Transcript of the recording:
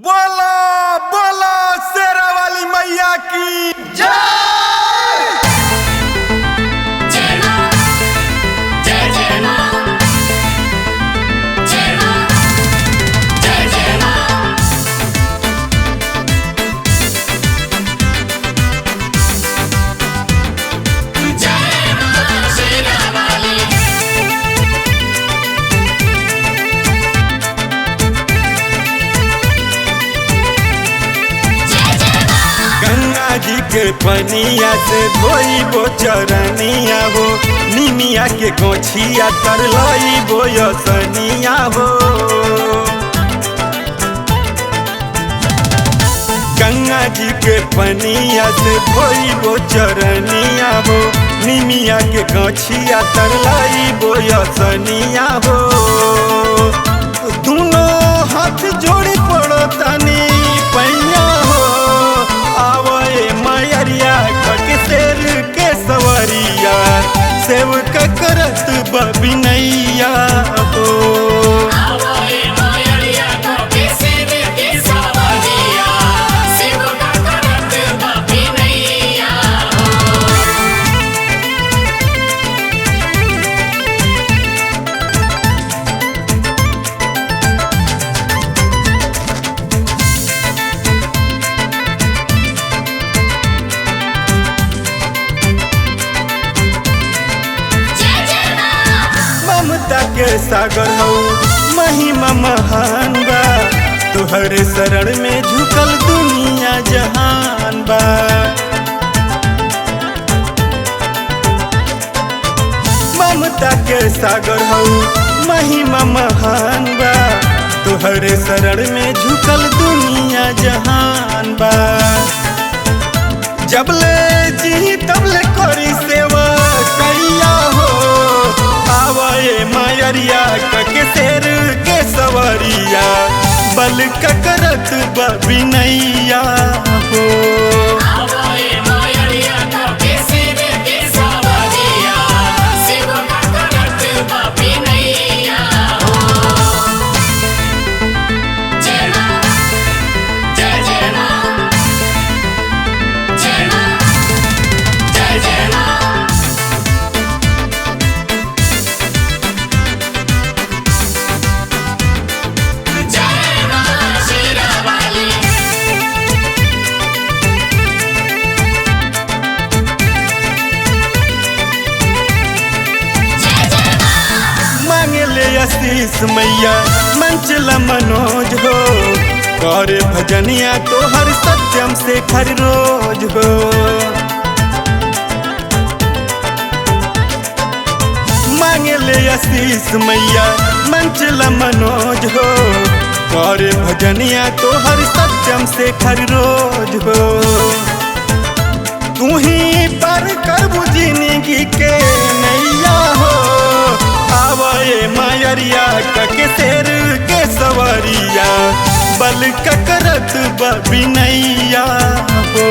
बोलो बोलो शेरा वाली मैया की जय। जी के पनिया से धोई बो चरनिया हो, निमिया के गोछिया तरलई बो यसनिया हो। गंगा जी के पनिया से धोई बो चरनिया हो, निमिया के गोछिया तरलई बो यसनिया हो। दोनों हाथ जोड़ी पड़ो तनी पैया हो, आवए मैरिया के शेर के सवरिया, सेवक करत बबिनैया हो। ममता के सागर हो महिमा महान बा, तुहरे शरण में झुकल दुनिया जहान बा। ममता के सागर हो महिमा महान बा, तुहरे शरण में झुकल दुनिया जहान बा। जबले जी तबले करी सेवा कैया हो, आवए मैरिया के शेर के सवरिया, बल करत बबिनैया हो। आशीष मैया मंचला मनोज हो, करे भजनिया तो हर सत्यम से हर रोज हो। मांगे ले आशीष मैया मंचला मनोज हो, करे भजनिया तो हर सत्यम से हर रोज हो। तू ही पर कर जिंदगी के नैया हो, आवए मैरिया के शेर के सवरिया, बल करत बबिनैया हो।